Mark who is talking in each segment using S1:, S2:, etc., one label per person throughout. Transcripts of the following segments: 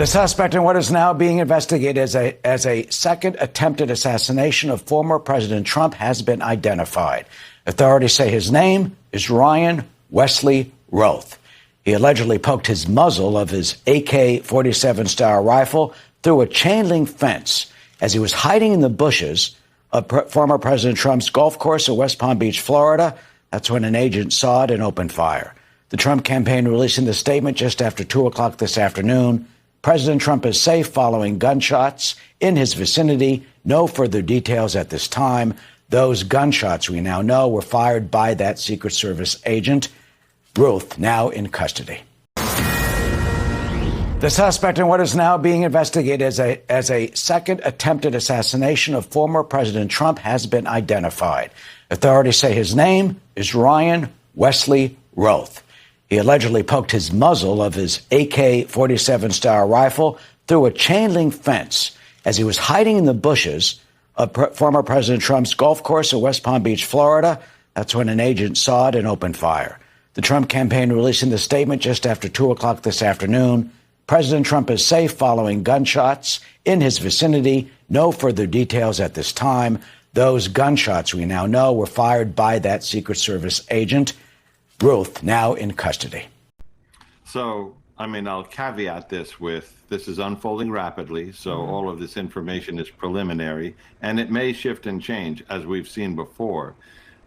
S1: The suspect in what is now being investigated as a second attempted assassination of former President Trump has been identified. Authorities say his name is Ryan Wesley Roth. He allegedly poked his muzzle of his AK-47 style rifle through a chain link fence as he was hiding in the bushes of former President Trump's golf course in West Palm Beach, Florida. That's when an agent saw it and opened fire. The Trump campaign releasing the statement just after 2 o'clock this afternoon. President Trump is safe following gunshots in his vicinity. No further details at this time. Those gunshots, we now know, were fired by that Secret Service agent. Roth now in custody. The suspect in what is now being investigated as a second attempted assassination of former President Trump has been identified. Authorities say his name is Ryan Wesley Roth. He allegedly poked his muzzle of his AK-47 style rifle through a chain link fence as he was hiding in the bushes of former President Trump's golf course in West Palm Beach, Florida. That's when an agent saw it and opened fire. The Trump campaign releasing the statement just after 2 o'clock this afternoon. President Trump is safe following gunshots in his vicinity. No further details at this time. Those gunshots, we now know, were fired by that Secret Service agent. Roth now in custody.
S2: So, I'll caveat this with this is unfolding rapidly, so all of this information is preliminary, and it may shift and change, as we've seen before.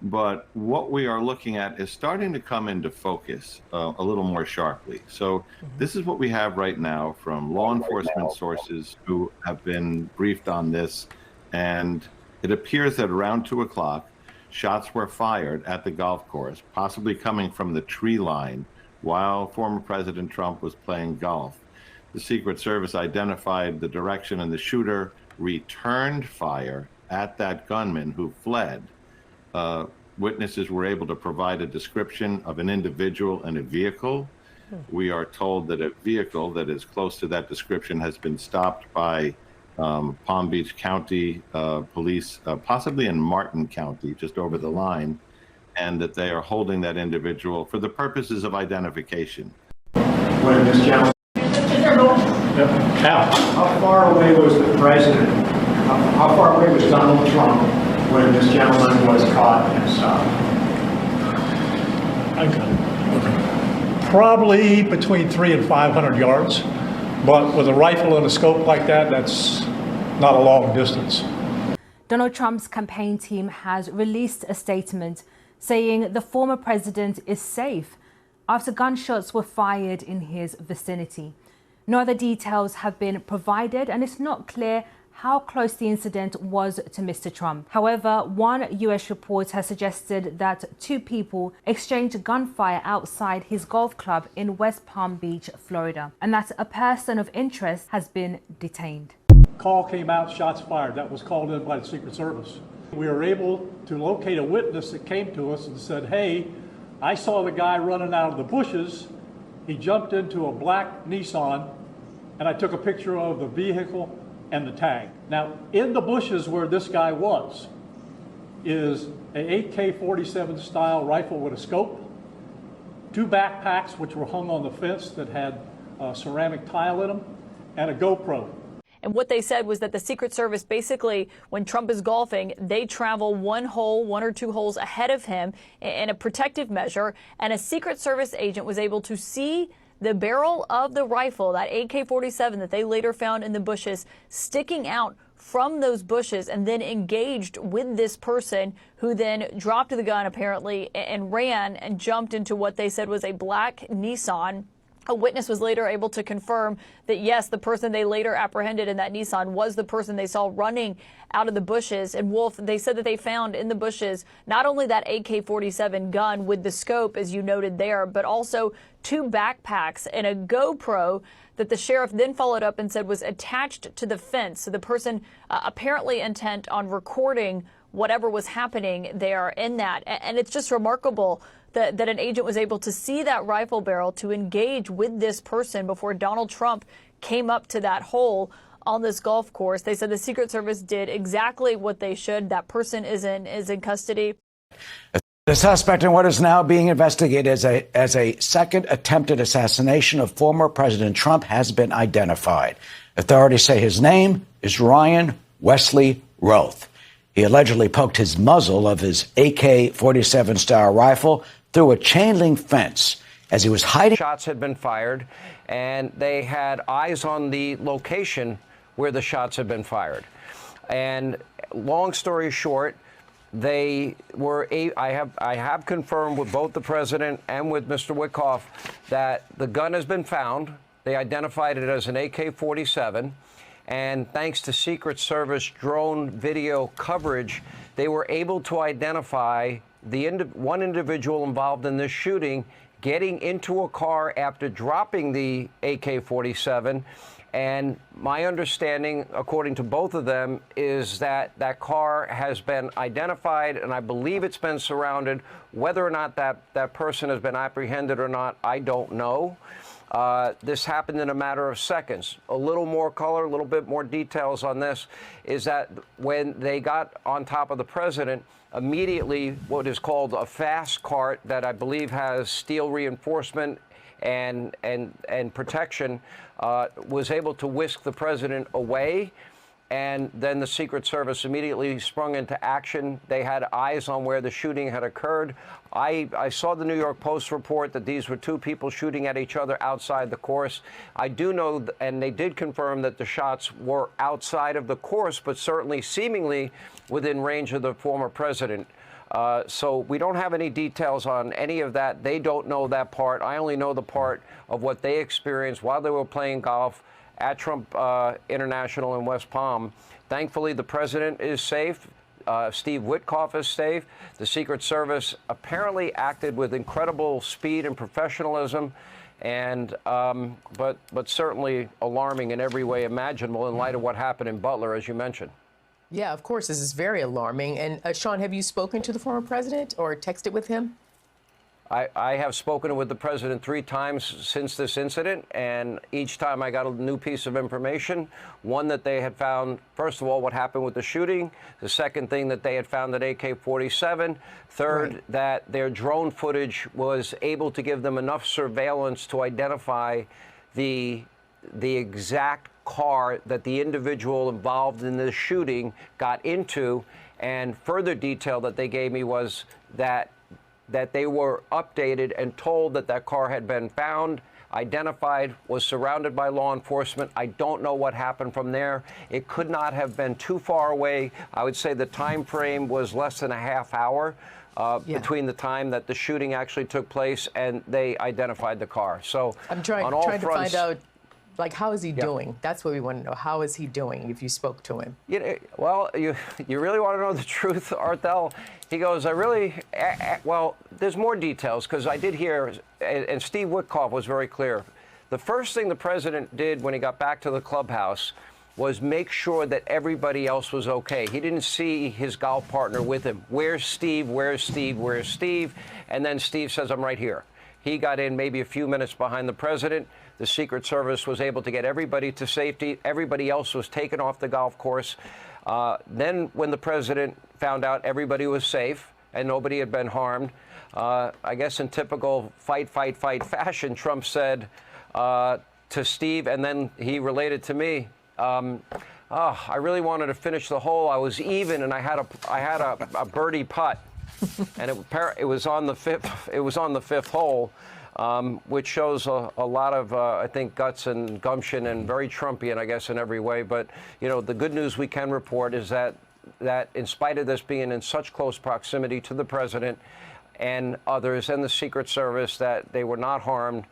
S2: But what we are looking at is starting to come into focus a little more sharply. So this is what we have right now from law enforcement sources who have been briefed on this, and it appears that around 2 o'clock, shots were fired at the golf course, possibly coming from the tree line while former President Trump was playing golf. The Secret Service identified the direction, and the shooter returned fire at that gunman who fled. Witnesses were able to provide a description of an individual and a vehicle. We are told that a vehicle that is close to that description has been stopped by Palm Beach County police, possibly in Martin County, just over the line, and that they are holding that individual for the purposes of identification.
S3: When this gentleman, how far away was the president? How far away was Donald Trump when this gentleman was caught and stopped?
S4: I got it. Okay. Probably between 300 and 500 yards. But with a rifle and a scope like that, that's not a long distance.
S5: Donald Trump's campaign team has released a statement saying the former president is safe after gunshots were fired in his vicinity. No other details have been provided, and it's not clear how close the incident was to Mr. Trump. However, one U.S. report has suggested that 2 people exchanged gunfire outside his golf club in West Palm Beach, Florida, and that a person of interest has been detained.
S4: Call came out, shots fired. That was called in by the Secret Service. We were able to locate a witness that came to us and said, hey, I saw the guy running out of the bushes. He jumped into a black Nissan, and I took a picture of the vehicle and the tag. Now, in the bushes where this guy was is an AK-47 style rifle with a scope, 2 backpacks which were hung on the fence that had ceramic tile in them, and a GoPro.
S6: And what they said was that the Secret Service, basically, when Trump is golfing, they travel 1 or 2 holes ahead of him in a protective measure, and a Secret Service agent was able to see the barrel of the rifle, that AK-47 that they later found in the bushes, sticking out from those bushes, and then engaged with this person who then dropped the gun apparently and ran and jumped into what they said was a black Nissan. A witness was later able to confirm that, yes, the person they later apprehended in that Nissan was the person they saw running out of the bushes. And Wolf, they said that they found in the bushes not only that AK-47 gun with the scope, as you noted there, but also 2 backpacks and a GoPro that the sheriff then followed up and said was attached to the fence. So the person apparently intent on recording whatever was happening there in that. And it's just remarkable that an agent was able to see that rifle barrel to engage with this person before Donald Trump came up to that hole on this golf course. They said the Secret Service did exactly what they should. That person is in custody.
S1: The suspect in what is now being investigated as a second attempted assassination of former President Trump has been identified. Authorities say his name is Ryan Wesley Roth. He allegedly poked his muzzle of his AK-47 style rifle through a chain link fence as he was hiding.
S7: Shots had been fired, and they had eyes on the location where the shots had been fired. And long story short, they were. I have confirmed with both the president and with Mr. Witkoff that the gun has been found. They identified it as an AK-47, and thanks to Secret Service drone video coverage, they were able to identify one individual involved in this shooting getting into a car after dropping the AK-47. And my understanding, according to both of them, is that that car has been identified, and I believe it's been surrounded. Whether or not that person has been apprehended or not, I don't know. This happened in a matter of seconds. A little more color, a little bit more details on this is that when they got on top of the president, immediately what is called a fast cart that I believe has steel reinforcement and protection was able to whisk the president away. And then the Secret Service immediately sprung into action. They had eyes on where the shooting had occurred. I saw the New York Post report that these were two people shooting at each other outside the course. I do know, and they did confirm that the shots were outside of the course, but certainly seemingly within range of the former president. So we don't have any details on any of that. They don't know that part. I only know the part of what they experienced while they were playing golf at Trump International in West Palm. Thankfully, the president is safe. Steve Witkoff is safe. The Secret Service apparently acted with incredible speed and professionalism, and but certainly alarming in every way imaginable in light of what happened in Butler, as you mentioned.
S8: Yeah, of course, this is very alarming. And Sean, have you spoken to the former president or texted with him?
S7: I have spoken with the president 3 times since this incident, and each time I got a new piece of information. One, that they had found, first of all, what happened with the shooting. The second thing, that they had found that AK-47. Third, right, that their drone footage was able to give them enough surveillance to identify the exact car that the individual involved in the shooting got into. And further detail that they gave me was that they were updated and told that that car had been found, identified, was surrounded by law enforcement. I don't know what happened from there. It could not have been too far away. I would say the time frame was less than a half hour between the time that the shooting actually took place and they identified the car. So
S8: I'm trying to find out, like, how is he doing? That's what we want to know. How is he doing, if you spoke to him?
S7: You know, well, you really want to know the truth, Arthel? He goes, well, there's more details, because I did hear, and Steve Witkoff was very clear. The first thing the president did when he got back to the clubhouse was make sure that everybody else was okay. He didn't see his golf partner with him. Where's Steve? Where's Steve? Where's Steve? And then Steve says, I'm right here. He got in maybe a few minutes behind the president. The Secret Service was able to get everybody to safety. Everybody else was taken off the golf course. Then when the president found out everybody was safe and nobody had been harmed, I guess in typical fight fashion, Trump said to Steve, and then he related to me, I really wanted to finish the hole. I was even, and I had a birdie putt. And it was on the fifth hole, which shows a lot of, I think, guts and gumption, and very Trumpian, I guess, in every way. But, you know, the good news we can report is that in spite of this being in such close proximity to the president and others and the Secret Service, that they were not harmed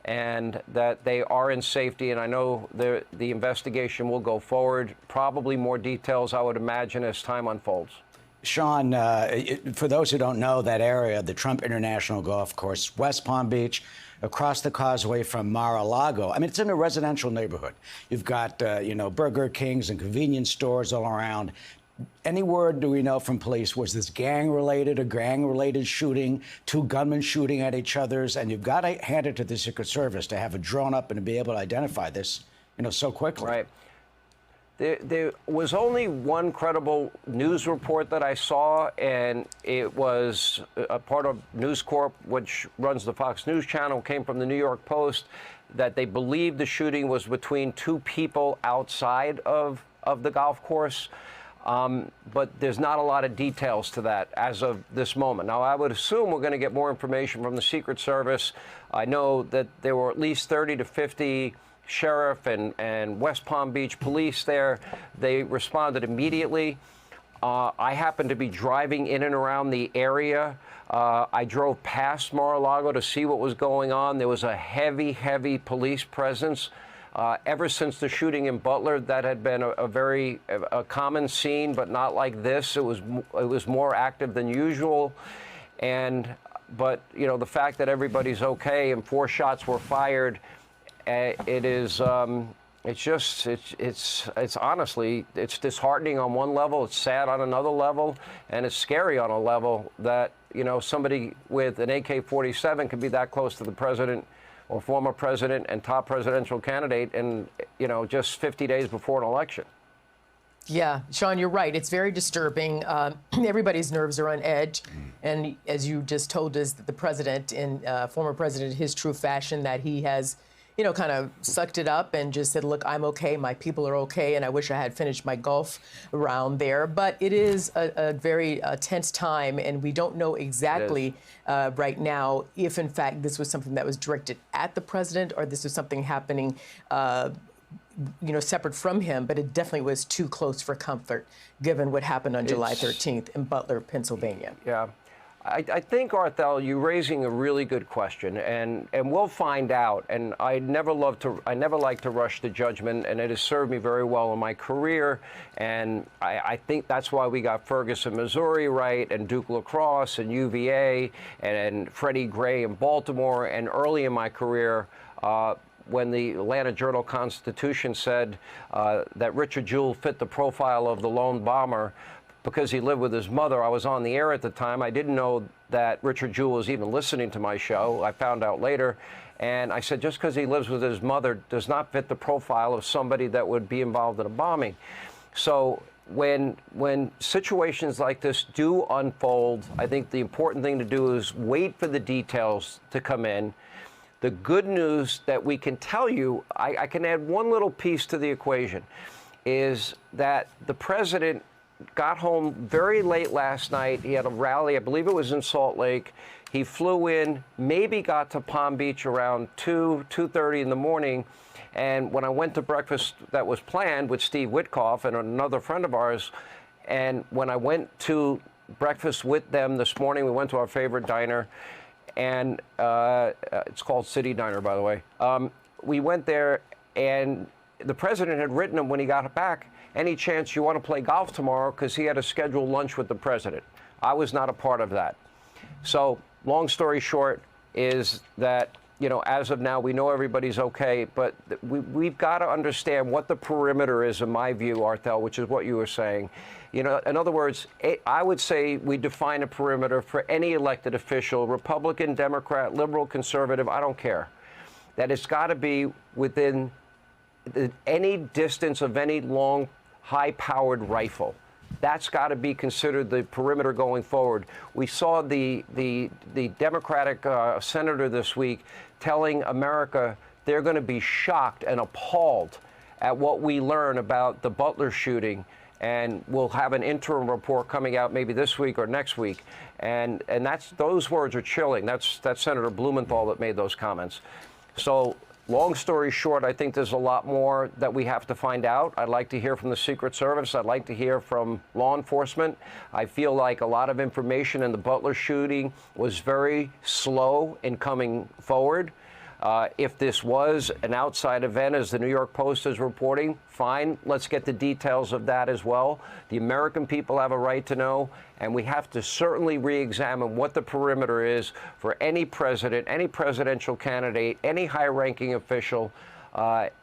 S7: and that they are in safety. And I know the investigation will go forward. Probably more details, I would imagine, as time unfolds.
S1: Sean, for those who don't know that area, the Trump International Golf Course, West Palm Beach, across the causeway from Mar-a-Lago. I mean, it's in a residential neighborhood. You've got, Burger Kings and convenience stores all around. Any word do we know from police? Was this gang-related shooting, 2 gunmen shooting at each other's? And you've got to hand it to the Secret Service to have a drone up and to be able to identify this, so quickly.
S7: Right. There was only one credible news report that I saw, and it was a part of News Corp, which runs the Fox News channel, came from the New York Post, that they believed the shooting was between two people outside of the golf course. But there's not a lot of details to that as of this moment. Now, I would assume we're going to get more information from the Secret Service. I know that there were at least 30 to 50 sheriff and West Palm Beach police there. They responded immediately. I happened to be driving in and around the area. I drove past Mar-a-Lago to see what was going on. There was a heavy police presence. Ever since the shooting in Butler, that had been a very common scene, but not like this. It was more active than usual. But you know, the fact that everybody's okay and 4 shots were fired, it's honestly, it's disheartening on one level, it's sad on another level, and it's scary on a level that, you know, somebody with an AK-47 could be that close to the president or former president and top presidential candidate, and, you know, just 50 days before an election.
S8: Yeah, Sean, you're right. It's very disturbing. Everybody's nerves are on edge. And as you just told us, the president, former president, in his true fashion, that he has, you know, kind of sucked it up and just said, look, I'm okay, my people are okay, and I wish I had finished my golf round there. But it is a very tense time, and we don't know exactly right now if, in fact, this was something that was directed at the president or this was something happening you know, separate from him, but it definitely was too close for comfort, given what happened on July 13th in Butler, Pennsylvania.
S7: Yeah. I think, Arthel, you're raising a really good question, and we'll find out. And I never like to rush to judgment, and it has served me very well in my career. And I think that's why we got Ferguson, Missouri right, and Duke Lacrosse, and UVA, and Freddie Gray in Baltimore. And early in my career, when the Atlanta Journal-Constitution said that Richard Jewell fit the profile of the lone bomber because he lived with his mother. I was on the air at the time. I didn't know that Richard Jewell was even listening to my show. I found out later. And I said, just because he lives with his mother does not fit the profile of somebody that would be involved in a bombing. So when situations like this do unfold, I think the important thing to do is wait for the details to come in. The good news that we can tell you, I can add one little piece to the equation, is that the president got home very late last night. He had a rally, I believe it was in Salt Lake. He flew in, maybe got to Palm Beach around 2:30 in the morning. And when I went to breakfast that was planned with Steve Witkoff and another friend of ours, and when I went to breakfast with them this morning, we went to our favorite diner, and it's called City Diner, by the way. We went there, and the president had written him when he got back, any chance you want to play golf tomorrow, because he had a scheduled lunch with the president. I was not a part of that. So long story short is that, you know, as of now, we know everybody's okay, but we've got to understand what the perimeter is, in my view, Arthel, which is what you were saying. You know, in other words, I would say we define a perimeter for any elected official, Republican, Democrat, liberal, conservative, I don't care, that it's got to be within any distance of any long, high-powered rifle. That's got to be considered the perimeter going forward. We saw the Democratic senator this week telling America they're going to be shocked and appalled at what we learn about the Butler shooting, and we'll have an interim report coming out maybe this week or next week. And those words are chilling. That's Senator Blumenthal that made those comments. So long story short, I think there's a lot more that we have to find out. I'd like to hear from the Secret Service. I'd like to hear from law enforcement. I feel like a lot of information in the Butler shooting was very slow in coming forward. If this was an outside event, as the New York Post is reporting, fine. Let's get the details of that as well. The American people have a right to know, and we have to certainly re-examine what the perimeter is for any president, any presidential candidate, any high-ranking official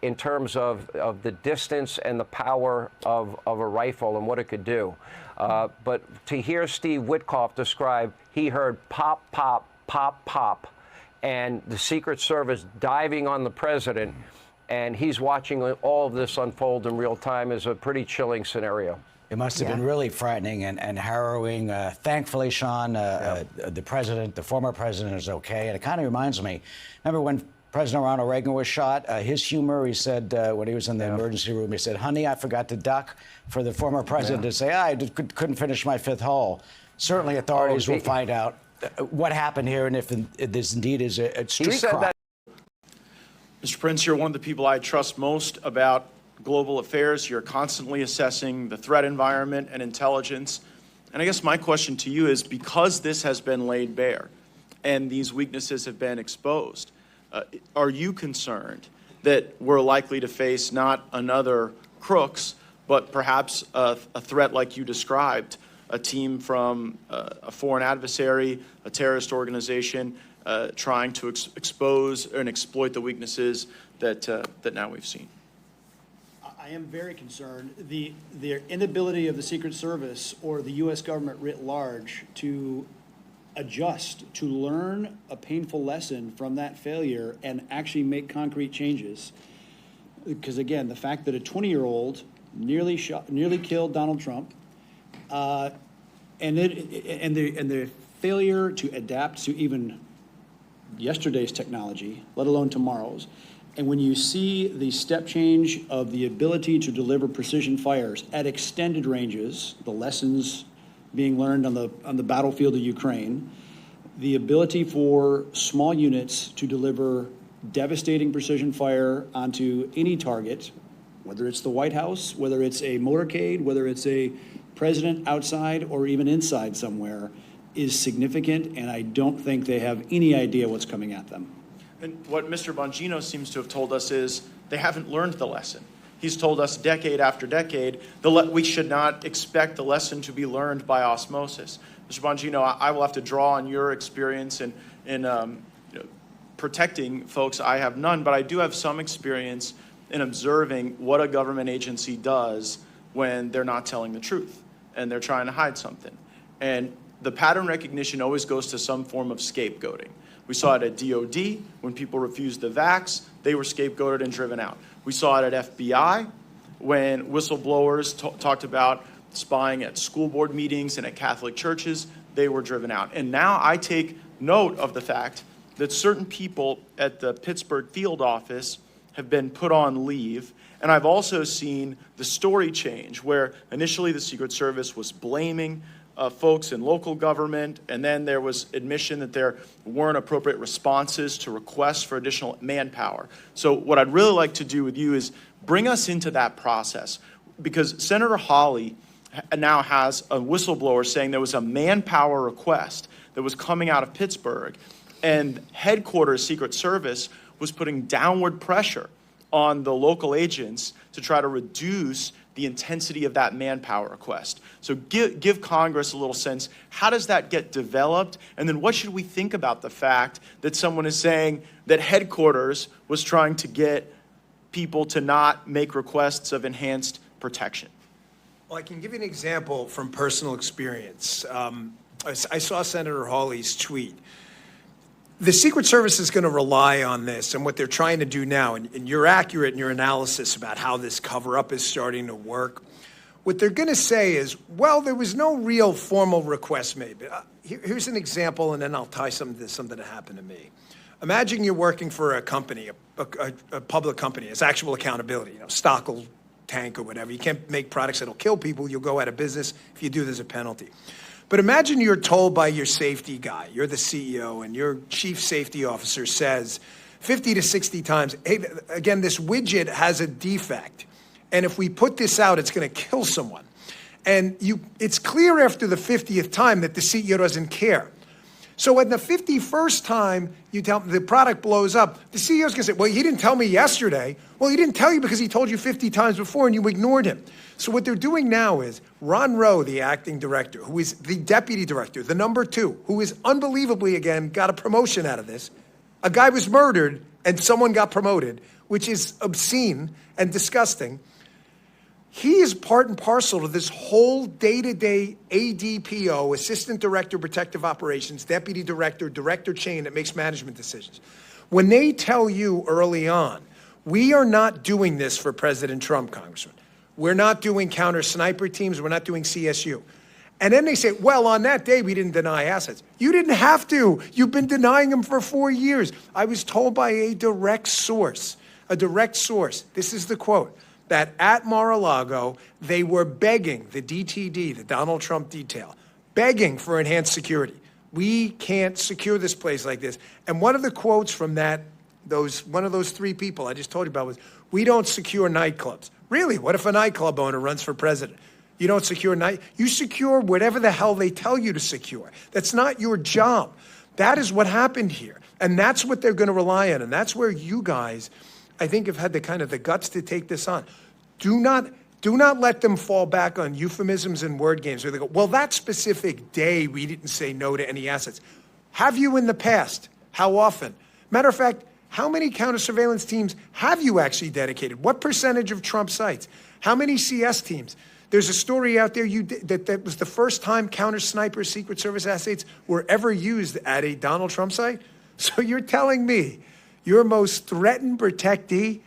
S7: in terms of the distance and the power of a rifle and what it could do. But to hear Steve Witkoff describe, he heard pop, pop, pop, pop, and the Secret Service diving on the president, and he's watching all of this unfold in real time. Is a pretty chilling scenario.
S1: It must have been really frightening and harrowing. Thankfully, Sean, the former president is okay. And it kind of reminds me, remember when President Ronald Reagan was shot? His humor, he said, when he was in the emergency room, he said, "Honey, I forgot to duck," for the former president to say, I couldn't finish my fifth hole. Certainly authorities will find out what happened here and if this indeed is a street crime.
S9: Mr. Prince, you're one of the people I trust most about global affairs. You're constantly assessing the threat environment and intelligence. And I guess my question to you is, because this has been laid bare and these weaknesses have been exposed, are you concerned that we're likely to face not another Crooks, but perhaps a threat like you described, a team from a foreign adversary, a terrorist organization, trying to expose and exploit the weaknesses that now we've seen?
S10: I am very concerned. The inability of the Secret Service or the U.S. government writ large to adjust, to learn a painful lesson from that failure and actually make concrete changes. Because again, the fact that a 20-year-old nearly killed Donald Trump, and the failure to adapt to even yesterday's technology, let alone tomorrow's. And when you see the step change of the ability to deliver precision fires at extended ranges, the lessons being learned on the battlefield of Ukraine, the ability for small units to deliver devastating precision fire onto any target, whether it's the White House, whether it's a motorcade, whether it's a president outside or even inside somewhere, is significant, and I don't think they have any idea what's coming at them.
S9: And what Mr. Bongino seems to have told us is they haven't learned the lesson. He's told us decade after decade we should not expect the lesson to be learned by osmosis. Mr. Bongino, I will have to draw on your experience in protecting folks. I have none, but I do have some experience in observing what a government agency does when they're not telling the truth and they're trying to hide something. And the pattern recognition always goes to some form of scapegoating. We saw it at DOD when people refused the vax, they were scapegoated and driven out. We saw it at FBI when whistleblowers talked about spying at school board meetings and at Catholic churches, they were driven out. And now I take note of the fact that certain people at the Pittsburgh field office have been put on leave. And I've also seen the story change where initially the Secret Service was blaming folks in local government, and then there was admission that there weren't appropriate responses to requests for additional manpower. So what I'd really like to do with you is bring us into that process, because Senator Hawley now has a whistleblower saying there was a manpower request that was coming out of Pittsburgh, and headquarters Secret Service was putting downward pressure on the local agents to try to reduce the intensity of that manpower request. So give Congress a little sense. How does that get developed? And then what should we think about the fact that someone is saying that headquarters was trying to get people to not make requests of enhanced protection?
S11: Well, I can give you an example from personal experience. I saw Senator Hawley's tweet. The Secret Service is going to rely on this and what they're trying to do now, and you're accurate in your analysis about how this cover-up is starting to work. What they're going to say is, well, there was no real formal request made. Here's an example, and then I'll tie something that happened to me. Imagine you're working for a company, a public company. It's actual accountability. Stock will tank or whatever. You can't make products that'll kill people. You'll go out of business. If you do, there's a penalty. But imagine you're told by your safety guy, you're the CEO, and your chief safety officer says 50 to 60 times, hey, again, this widget has a defect. And if we put this out, it's going to kill someone. And it's clear after the 50th time that the CEO doesn't care. So when the 51st time you tell the product blows up, the CEO's going to say, well, he didn't tell me yesterday. Well, he didn't tell you because he told you 50 times before and you ignored him. So what they're doing now is Ron Rowe, the acting director, who is the deputy director, the number 2, who is unbelievably, again, got a promotion out of this. A guy was murdered and someone got promoted, which is obscene and disgusting. He is part and parcel to this whole day-to-day ADPO, Assistant Director, Protective Operations, Deputy Director, Director chain that makes management decisions. When they tell you early on, We are not doing this for President Trump, Congressman. We're not doing counter sniper teams. We're not doing CSU. And then they say, well, on that day, we didn't deny assets. You didn't have to. You've been denying them for 4 years. I was told by a direct source, this is the quote, that at Mar-a-Lago, they were begging the DTD, the Donald Trump detail, begging for enhanced security. We can't secure this place like this. And one of the quotes from one of those three people I just told you about was, we don't secure nightclubs. Really? What if a nightclub owner runs for president? You don't secure you secure whatever the hell they tell you to secure. That's not your job. That is what happened here. And that's what they're going to rely on. And that's where you guys, I think, have had the guts to take this on. Do not let them fall back on euphemisms and word games where they go, well, that specific day we didn't say no to any assets. Have you in the past? How often? Matter of fact, how many counter-surveillance teams have you actually dedicated? What percentage of Trump sites? How many CS teams? There's a story out there that was the first time counter-sniper Secret Service assets were ever used at a Donald Trump site. So you're telling me your most threatened protectee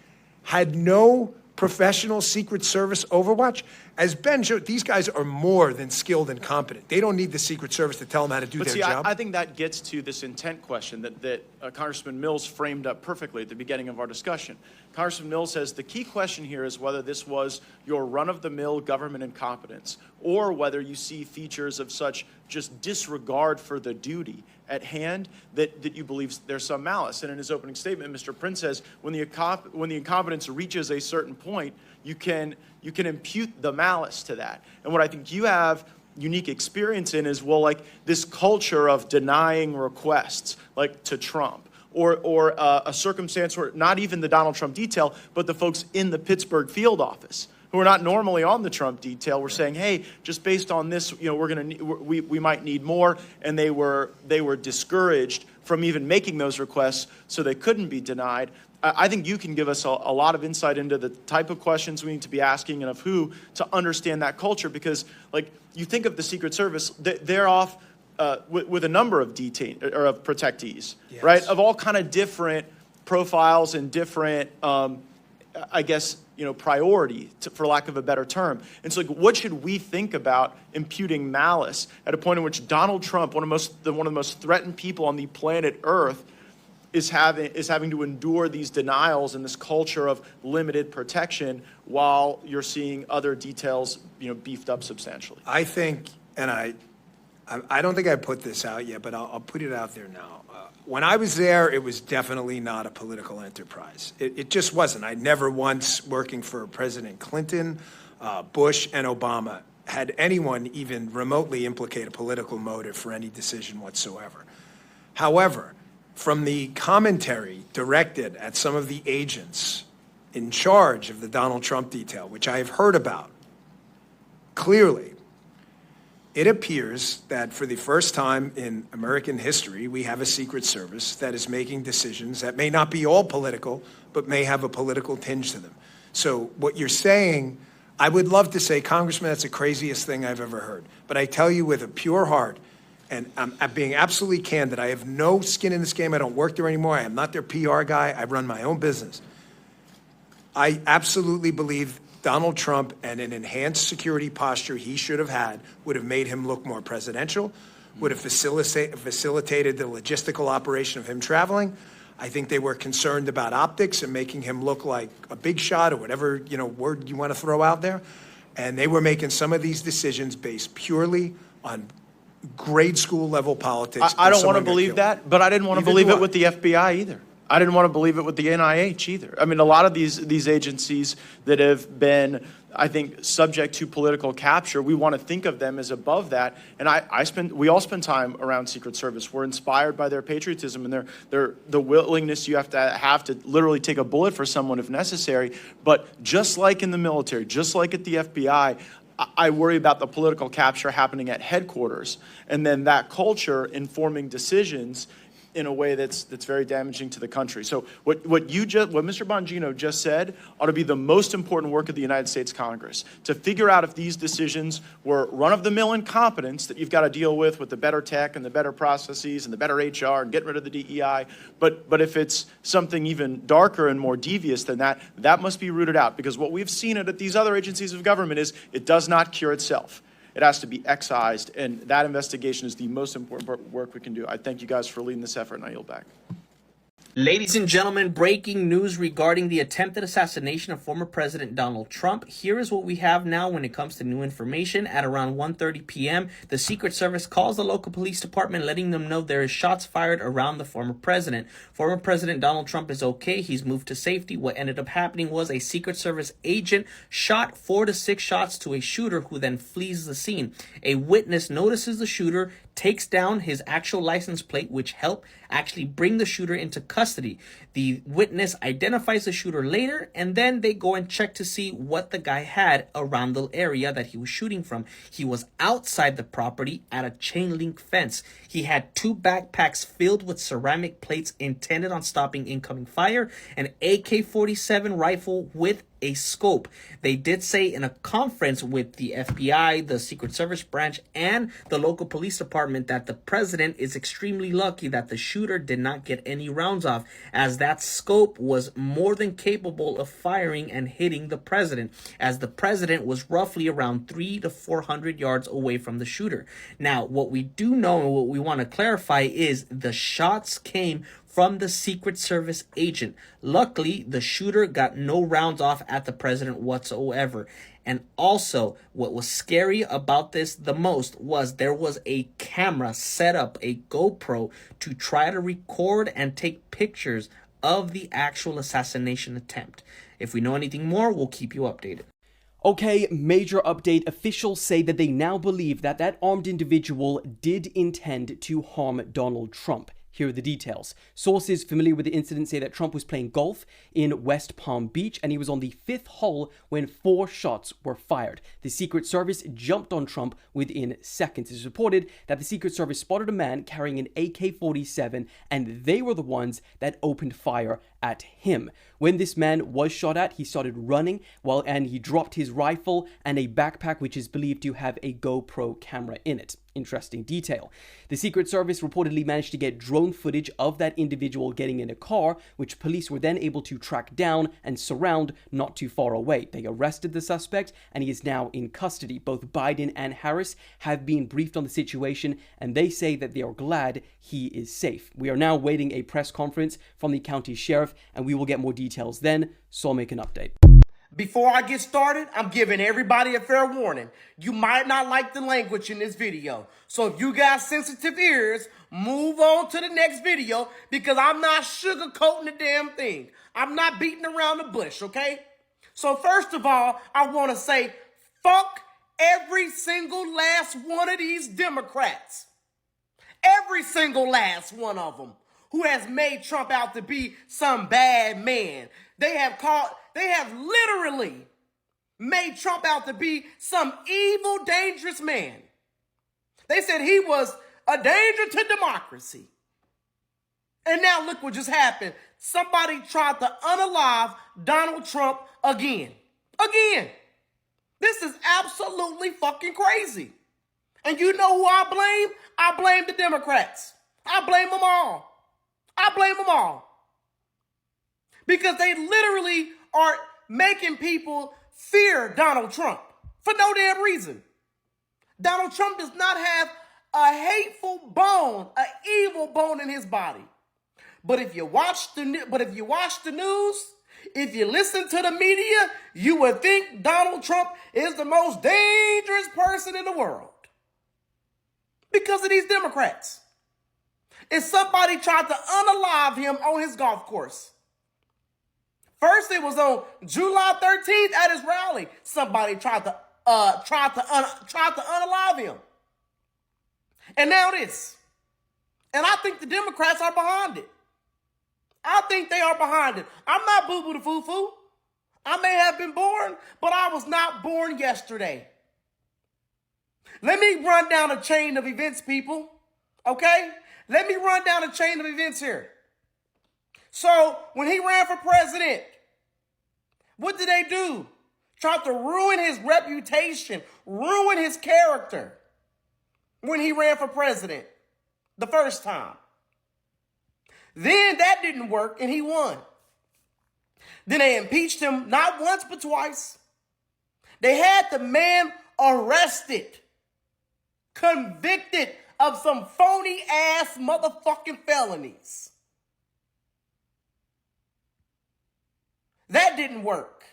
S11: had no professional Secret Service overwatch? As Ben showed, these guys are more than skilled and competent. They don't need the Secret Service to tell them how to do their job.
S9: I think that gets to this intent question that Congressman Mills framed up perfectly at the beginning of our discussion. Congressman Mills says the key question here is whether this was your run-of-the-mill government incompetence or whether you see features of such just disregard for the duty at hand that you believe there's some malice. And in his opening statement, Mr. Prince says when the incompetence reaches a certain point, you can impute the malice to that. And what I think you have unique experience in is, well, like this culture of denying requests, like to Trump, or a circumstance where not even the Donald Trump detail, but the folks in the Pittsburgh field office who are not normally on the Trump detail were saying, hey, just based on this, we might need more, and they were discouraged from even making those requests, so they couldn't be denied. I think you can give us a lot of insight into the type of questions we need to be asking and of who to understand that culture, because like you think of the Secret Service, they're off with a number of protectees, yes, right? Of all kind of different profiles and different, priority, for lack of a better term. And so, like, what should we think about imputing malice at a point in which Donald Trump, one of the most threatened people on the planet Earth, is having to endure these denials and this culture of limited protection while you're seeing other details, beefed up substantially? I think, and I don't think I put this out yet, but I'll put it out there now. When I was there, it was definitely not a political enterprise. It just wasn't. I never once, working for President Clinton, Bush, and Obama, had anyone even remotely implicate a political motive for any decision whatsoever. However, from the commentary directed at some of the agents in charge of the Donald Trump detail, which I have heard about, clearly, it appears that for the first time in American history, we have a Secret Service that is making decisions that may not be all political, but may have a political tinge to them. So what you're saying, I would love to say, Congressman, that's the craziest thing I've ever heard. But I tell you with a pure heart, and I'm being absolutely candid, I have no skin in this game. I don't work there anymore. I am not their PR guy. I run my own business. I absolutely believe Donald Trump and an enhanced security posture he should have had would have made him look more presidential, would have facilitated the logistical operation of him traveling. I think they were concerned about optics and making him look like a big shot or whatever word you want to throw out there. And they were making some of these decisions based purely on grade school level politics. I don't want to believe that, but I didn't want to believe it with the FBI either. I didn't want to believe it with the NIH either. I mean, a lot of these agencies that have been, I think, subject to political capture, we want to think of them as above that. And we all spend time around Secret Service. We're inspired by their patriotism and the willingness you have to literally take a bullet for someone if necessary. But just like in the military, just like at the FBI, I worry about the political capture happening at headquarters and then that culture informing decisions in a way that's very damaging to the country. So what Mr. Bongino just said ought to be the most important work of the United States Congress, to figure out if these decisions were run-of-the-mill incompetence that you've got to deal with the better tech and the better processes and the better HR and getting rid of the DEI. But if it's something even darker and more devious than that, that must be rooted out, because what we've seen at these other agencies of government is it does not cure itself. It has to be excised, and that investigation is the most important work we can do. I thank you guys for leading this effort, and I yield back.
S12: Ladies and gentlemen, breaking news regarding the attempted assassination of former President Donald Trump. Here is what we have now when it comes to new information. At around 1:30 p.m., the Secret Service calls the local police department, letting them know there is shots fired around the former president. Former President Donald Trump is okay. He's moved to safety. What ended up happening was a Secret Service agent shot 4 to 6 shots to a shooter who then flees the scene. A witness notices the shooter, takes down his actual license plate, which helped actually bring the shooter into custody. The witness identifies the shooter later, and then they go and check to see what the guy had around the area that he was shooting from. He was outside the property at a chain link fence. He had 2 backpacks filled with ceramic plates intended on stopping incoming fire, an AK-47 rifle with a scope. They did say in a conference with the FBI, the Secret Service branch, and the local police department that the president is extremely lucky that the shooter did not get any rounds off, as that scope was more than capable of firing and hitting the president, as the president was roughly around 300 to 400 yards away from the shooter. Now, what we do know and what we want to clarify is the shots came from the Secret Service agent. Luckily, the shooter got no rounds off at the president whatsoever. And also, what was scary about this the most was there was a camera set up, a GoPro, to try to record and take pictures of the actual assassination attempt. If we know anything more, we'll keep you updated.
S13: Okay, major update. Officials say that they now believe that that armed individual did intend to harm Donald Trump. Here are the details. Sources familiar with the incident say that Trump was playing golf in West Palm Beach and he was on the 5th hole when 4 shots were fired. The Secret Service jumped on Trump within seconds. It's reported that the Secret Service spotted a man carrying an AK-47 and they were the ones that opened fire at him. When this man was shot at, he started running and he dropped his rifle and a backpack which is believed to have a GoPro camera in it. Interesting detail. The Secret Service reportedly managed to get drone footage of that individual getting in a car, which police were then able to track down and surround not too far away. They arrested the suspect and he is now in custody. Both Biden and Harris have been briefed on the situation and they say that they are glad he is safe. We are now waiting a press conference from the county sheriff and we will get more details then, so I'll make an update.
S14: Before I get started, I'm giving everybody a fair warning. You might not like the language in this video. So if you got sensitive ears, move on to the next video because I'm not sugarcoating the damn thing. I'm not beating around the bush, okay? So first of all, I want to say, fuck every single last one of these Democrats. Every single last one of them who has made Trump out to be some bad man. They have literally made Trump out to be some evil, dangerous man. They said he was a danger to democracy. And now look what just happened. Somebody tried to unalive Donald Trump again. Again. This is absolutely fucking crazy. And you know who I blame? I blame the Democrats. I blame them all. I blame them all. Because they literally are making people fear Donald Trump for no damn reason. Donald Trump does not have a hateful bone, an evil bone in his body. But if you watch the news, if you listen to the media, you would think Donald Trump is the most dangerous person in the world. Because of these Democrats. And somebody tried to unalive him on his golf course. First, it was on July 13th at his rally. Somebody tried to unalive him. And now this. And I think the Democrats are behind it. I think they are behind it. I'm not boo-boo the foo-foo. I may have been born, but I was not born yesterday. Let me run down a chain of events, people. Okay? Let me run down the chain of events here. So when he ran for president, what did they do? Tried to ruin his reputation, ruin his character when he ran for president the first time. Then that didn't work and he won. Then they impeached him not once but twice. They had the man arrested, convicted of some phony ass motherfucking felonies. That didn't work.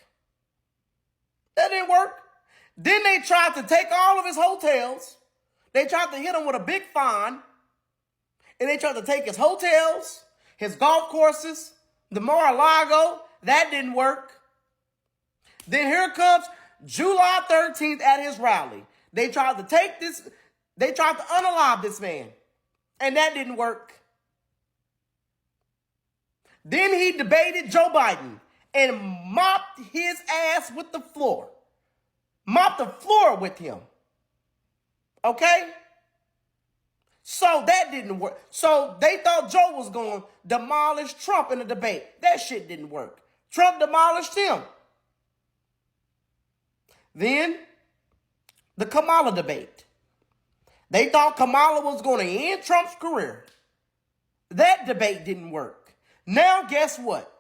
S14: That didn't work. Then they tried to take all of his hotels. They tried to hit him with a big fine. And they tried to take his hotels, his golf courses, the Mar-a-Lago. That didn't work. Then here comes July 13th at his rally. They tried to unalive this man. And that didn't work. Then he debated Joe Biden and mopped his ass with the floor. Mopped the floor with him. Okay? So that didn't work. So they thought Joe was going to demolish Trump in the debate. That shit didn't work. Trump demolished him. Then the Kamala debate. They thought Kamala was going to end Trump's career. That debate didn't work. Now guess what?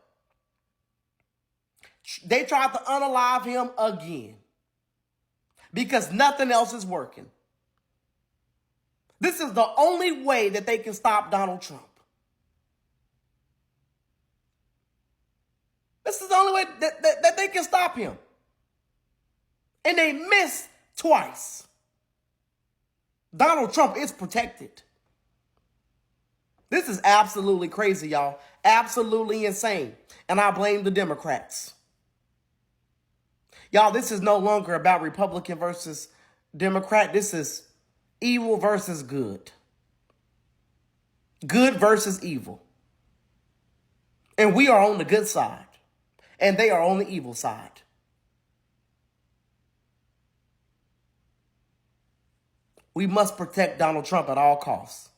S14: They tried to unalive him again because nothing else is working. This is the only way that they can stop Donald Trump. This is the only way that they can stop him. And they missed twice. Donald Trump is protected. This is absolutely crazy, y'all. Absolutely insane. And I blame the Democrats. Y'all, this is no longer about Republican versus Democrat. This is evil versus good. Good versus evil. And we are on the good side. And they are on the evil side. We must protect Donald Trump at all costs.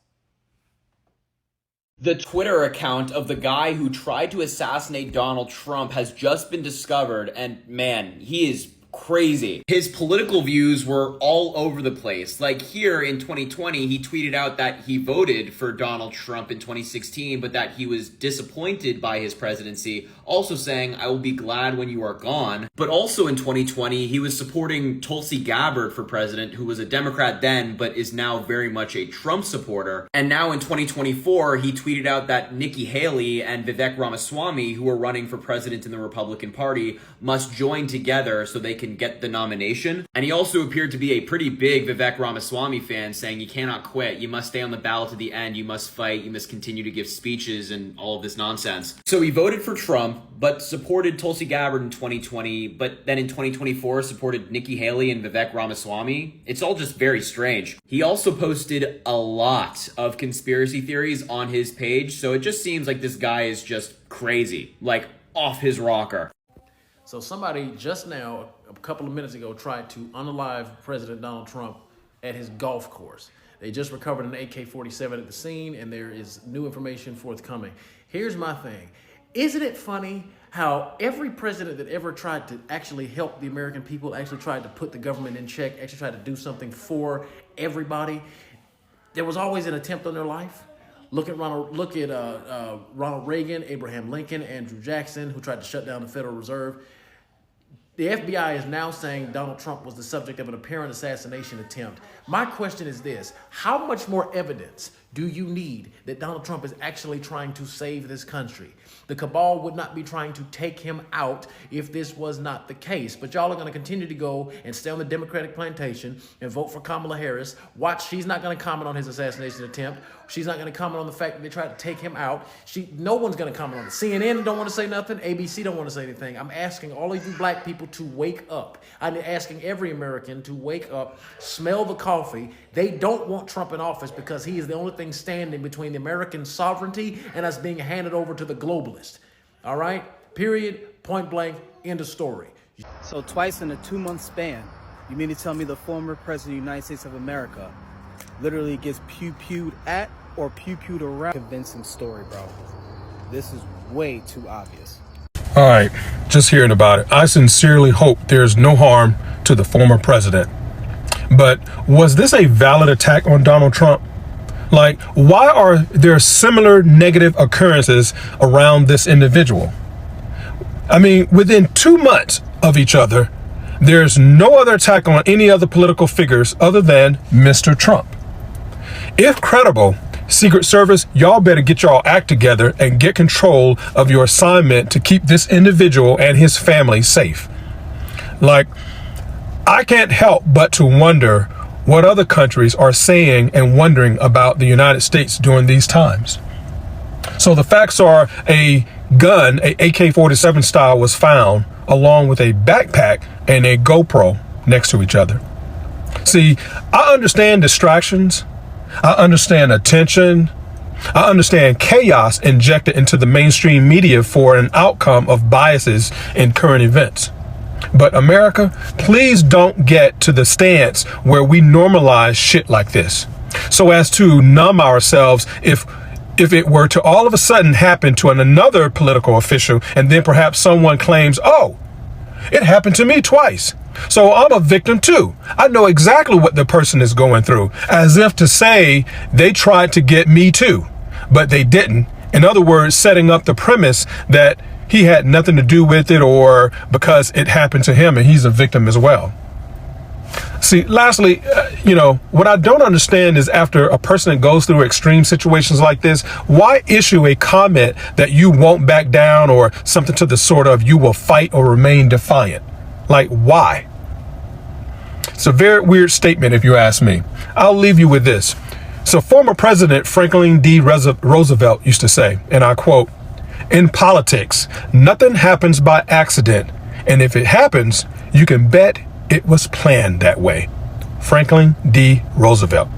S15: The Twitter account of the guy who tried to assassinate Donald Trump has just been discovered, and man, he is crazy. His political views were all over the place. Like here in 2020, he tweeted out that he voted for Donald Trump in 2016, but that he was disappointed by his presidency, also saying, "I will be glad when you are gone." But also in 2020, he was supporting Tulsi Gabbard for president, who was a Democrat then, but is now very much a Trump supporter. And now in 2024, he tweeted out that Nikki Haley and Vivek Ramaswamy, who are running for president in the Republican Party, must join together so they can get the nomination. And he also appeared to be a pretty big Vivek Ramaswamy fan, saying you cannot quit, you must stay on the ballot to the end, you must fight, you must continue to give speeches and all of this nonsense. So he voted for Trump, but supported Tulsi Gabbard in 2020, but then in 2024 supported Nikki Haley and Vivek Ramaswamy. It's all just very strange. He also posted a lot of conspiracy theories on his page, so it just seems like this guy is just crazy, like off his rocker.
S16: So somebody just now, a couple of minutes ago, tried to unalive President Donald Trump at his golf course. They just recovered an AK-47 at the scene, and there is new information forthcoming. Here's my thing. Isn't it funny how every president that ever tried to actually help the American people, actually tried to put the government in check, actually tried to do something for everybody, there was always an attempt on their life? Look at Ronald Reagan, Abraham Lincoln, Andrew Jackson, who tried to shut down the Federal Reserve. The FBI is now saying Donald Trump was the subject of an apparent assassination attempt. My question is this: how much more evidence do you need that Donald Trump is actually trying to save this country? The cabal would not be trying to take him out if this was not the case. But y'all are going to continue to go and stay on the Democratic plantation and vote for Kamala Harris. Watch, she's not going to comment on his assassination attempt. She's not going to comment on the fact that they tried to take him out. No one's going to comment on it. CNN don't want to say nothing. ABC don't want to say anything. I'm asking all of you black people to wake up. I'm asking every American to wake up, smell the coffee. They don't want Trump in office because he is the only thing standing between the American sovereignty and us being handed over to the globalists. All right? Period. Point blank. End of story.
S17: So twice in a 2-month span, you mean to tell me the former president of the United States of America literally gets pew-pewed at or pew-pewed around convincing story, bro. This is way too obvious.
S18: All right, just hearing about it. I sincerely hope there's no harm to the former president. But was this a valid attack on Donald Trump? Like, why are there similar negative occurrences around this individual? I mean, within 2 months of each other, there's no other attack on any other political figures other than Mr. Trump. If credible, Secret Service, y'all better get y'all act together and get control of your assignment to keep this individual and his family safe. Like, I can't help but to wonder what other countries are saying and wondering about the United States during these times. So the facts are a gun, a AK-47 style, was found along with a backpack and a GoPro next to each other. See, I understand distractions. I understand attention. I understand chaos injected into the mainstream media for an outcome of biases in current events. But America, please don't get to the stance where we normalize shit like this, so as to numb ourselves if it were to all of a sudden happen to another political official, and then perhaps someone claims, oh, it happened to me twice, so I'm a victim too. I know exactly what the person is going through, as if to say they tried to get me too, but they didn't. In other words, setting up the premise that he had nothing to do with it, or because it happened to him and he's a victim as well. See, lastly, what I don't understand is, after a person goes through extreme situations like this, why issue a comment that you won't back down, or something to the sort of you will fight or remain defiant? Like, why? It's a very weird statement if you ask me. I'll leave you with this. So former President Franklin D. Roosevelt used to say, and I quote, "In politics, nothing happens by accident, and if it happens, you can bet it was planned that way." Franklin D. Roosevelt.